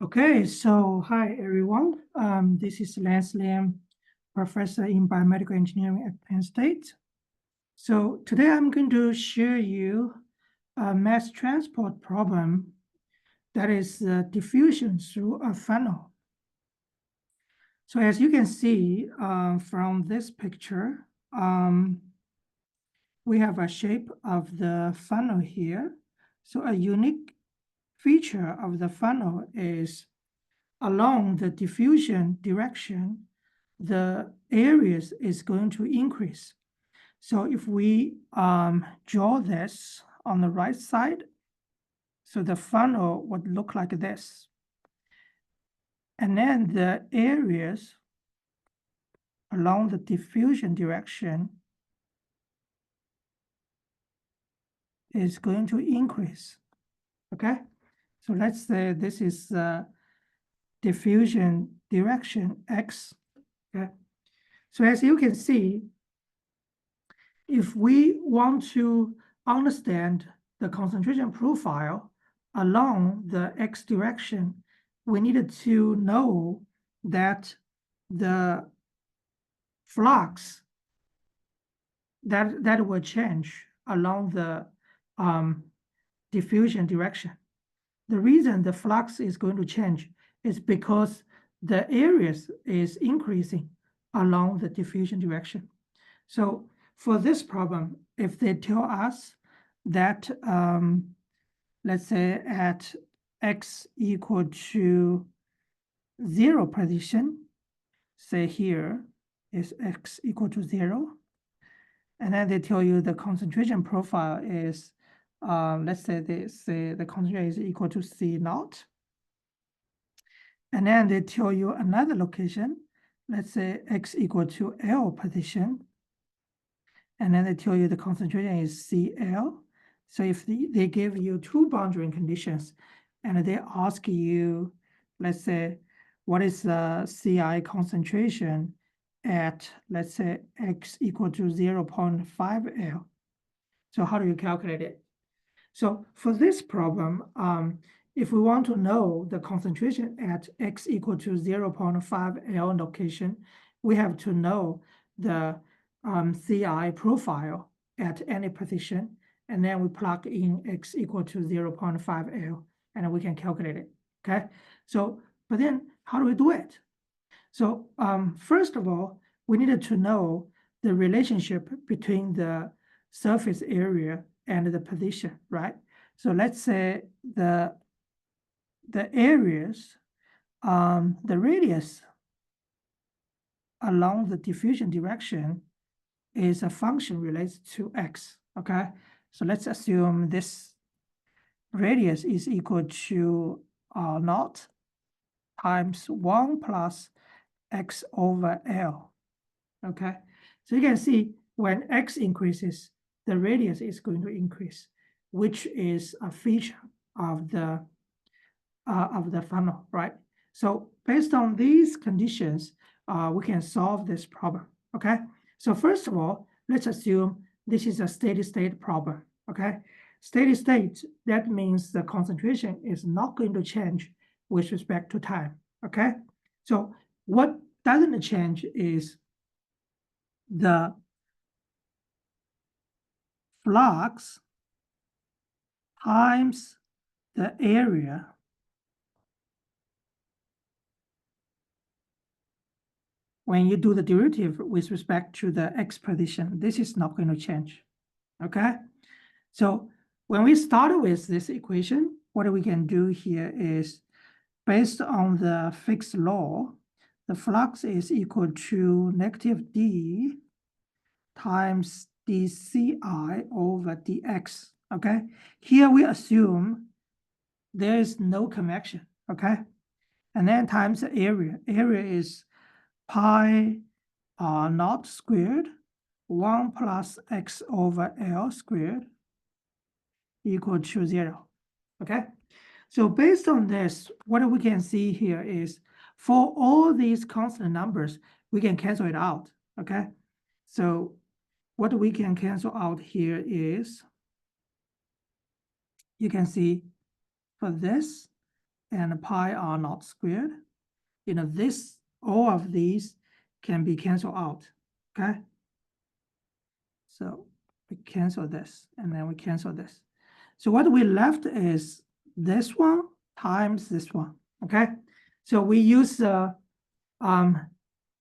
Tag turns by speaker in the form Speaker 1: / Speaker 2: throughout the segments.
Speaker 1: Okay, so hi everyone. This is Lance Lim, professor in biomedical engineering at Penn State. So today I'm going to share you a mass transport problem that is diffusion through a funnel. So as you can see from this picture, we have a shape of the funnel here. So a unique feature of the funnel is along the diffusion direction, the areas is going to increase. So if we draw this on the right side, so the funnel would look like this. And then the areas along the diffusion direction is going to increase, okay? So let's say this is diffusion direction X, okay? So as you can see, if we want to understand the concentration profile along the X direction, we needed to know that the flux that will change along the diffusion direction. The reason the flux is going to change is because the areas is increasing along the diffusion direction. So for this problem, if they tell us that, let's say at X equal to 0 position, say here is X equal to 0, and then they tell you the concentration profile is, let's say they say the concentration is equal to C naught. And then they tell you another location, let's say X equal to L position. And then they tell you the concentration is Cl. So if they give you two boundary conditions and they ask you, let's say, what is the Ci concentration at, let's say, X equal to 0.5 L. So how do you calculate it? So for this problem, if we want to know the concentration at X equal to 0.5 L location, we have to know the Ci profile at any position, and then we plug in X equal to 0.5 L, and we can calculate it, okay? So, but then how do we do it? So first of all, we needed to know the relationship between the surface area and the position, right? So let's say the areas, the radius along the diffusion direction is a function related to X, okay? So let's assume this radius is equal to naught times 1 plus X over L, okay? So you can see when X increases, the radius is going to increase, which is a feature of the funnel, right? So based on these conditions, we can solve this problem, okay? So first of all, let's assume this is a steady state problem, okay? Steady state, that means the concentration is not going to change with respect to time, okay? So what doesn't change is the flux times the area when you do the derivative with respect to the X position. This is not going to change, okay? So when we start with this equation, what we can do here is, based on the Fick's law, the flux is equal to negative d times dci over dx, okay? Here we assume there is no convection, okay? And then times the area. Area is pi naught squared, 1 plus x over L squared equal to 0, okay? So based on this, what we can see here is for all these constant numbers, we can cancel it out, okay? So what we can cancel out here is, you can see for this and pi r naught squared. You know, this, all of these can be canceled out, okay? So we cancel this, and then we cancel this. So what we left is this one times this one, okay? So we use the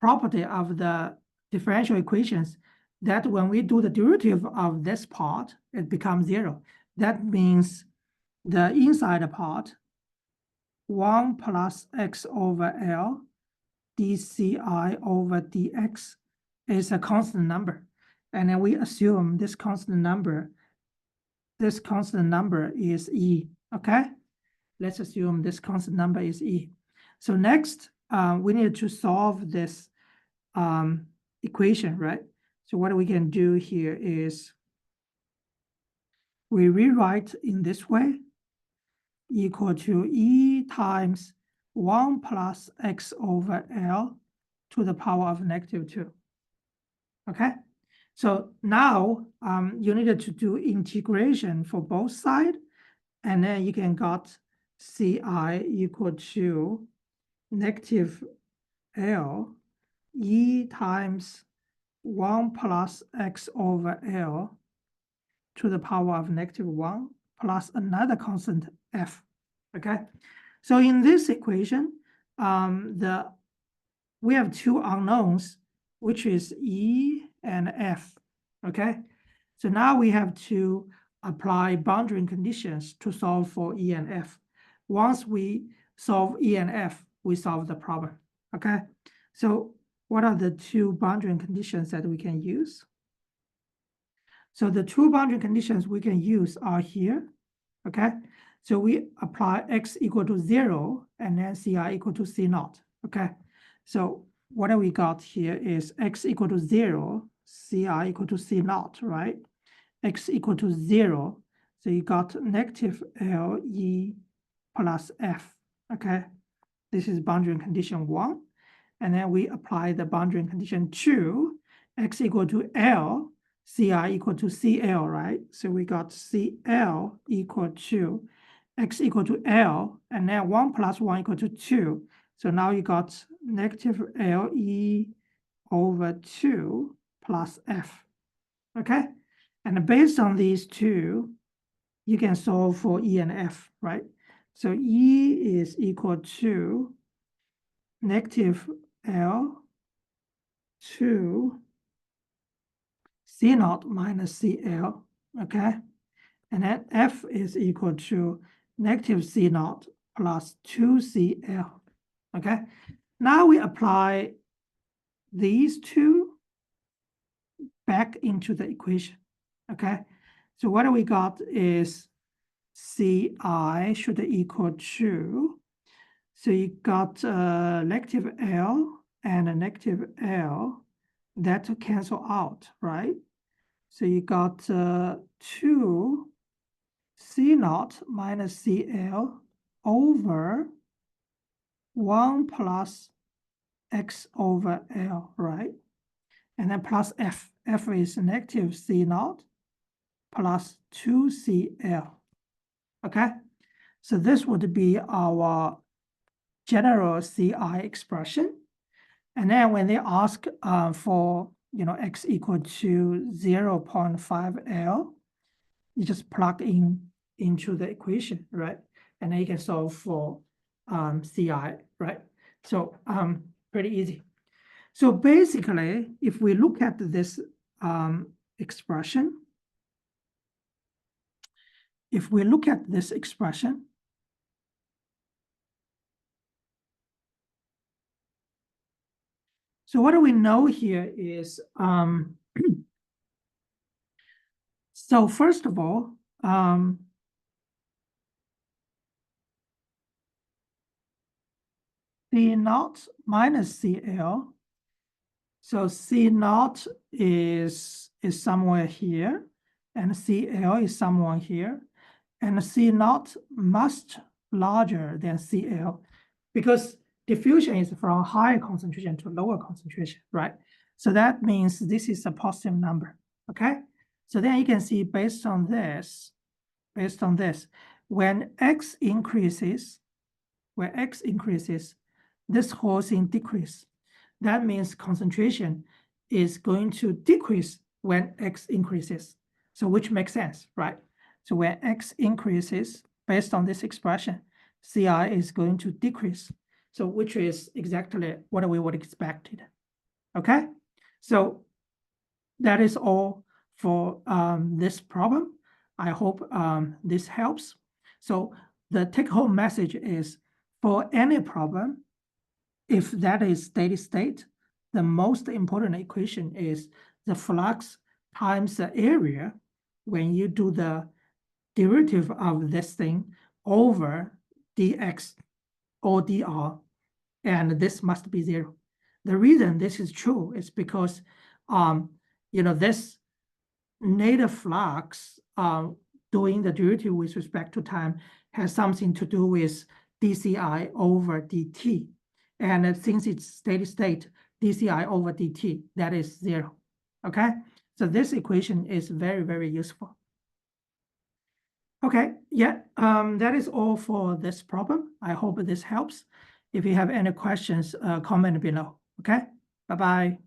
Speaker 1: property of the differential equations that when we do the derivative of this part, it becomes 0. That means the inside part, 1 plus x over L dci over dx is a constant number. And then we assume this constant number is E, okay? Let's assume this constant number is E. So next, we need to solve this equation, right? So what we can do here is we rewrite in this way, equal to E times 1 plus x over L to the power of -2, okay? So now you needed to do integration for both sides, and then you can got Ci equal to -L E times 1 plus x over L to the power of -1 plus another constant f, okay? So in this equation, we have two unknowns, which is E and F, okay? So now we have to apply boundary conditions to solve for E and F. Once we solve E and F, we solve the problem, okay? So what are the two boundary conditions that we can use? So the two boundary conditions we can use are here, okay? So we apply x equal to 0 and then Ci equal to C naught, okay? So what we got here is x equal to 0, Ci equal to C naught, right? X equal to 0, so you got -LE plus F, okay? This is boundary condition 1. And then we apply the boundary condition 2, x equal to L, Ci equal to CL, right? So we got CL equal to x equal to L, and then 1 plus 1 equal to 2. So now you got -LE over 2 plus F, okay? And based on these two, you can solve for E and F, right? So E is equal to -L 2 C naught minus CL, okay? And then F is equal to -C naught plus 2CL, okay? Now we apply these two back into the equation, okay? So what we got is Ci should equal to, so you got -L and a -L, that cancel out, right? So you got 2 C naught minus CL over 1 plus x over L, right? And then plus F. F is -C naught plus 2CL, okay? So this would be our general Ci expression. And then when they ask for, you know, x equal to 0.5L, you just plug into the equation, right? And then you can solve for Ci, right? So pretty easy. So basically, if we look at this expression, so what do we know here is, so first of all, C naught minus CL. So C naught is somewhere here, and CL is somewhere here, and C naught must larger than CL, because diffusion is from higher concentration to lower concentration, right? So that means this is a positive number, okay? So then you can see based on this, when x increases, where X increases, this whole thing decreases. That means concentration is going to decrease when X increases. So which makes sense, right? So when X increases, based on this expression, CI is going to decrease. So which is exactly what we would expected. Okay, so that is all for this problem. I hope this helps. So the take-home message is, for any problem, if that is steady state, the most important equation is the flux times the area when you do the derivative of this thing over dx or dr, and this must be 0. The reason this is true is because this native flux doing the derivative with respect to time has something to do with dci over dt. And since it's steady state, dci over dt, that is 0. Okay, so this equation is very, very useful. Okay, yeah, that is all for this problem. I hope this helps. If you have any questions, comment below. Okay, bye-bye.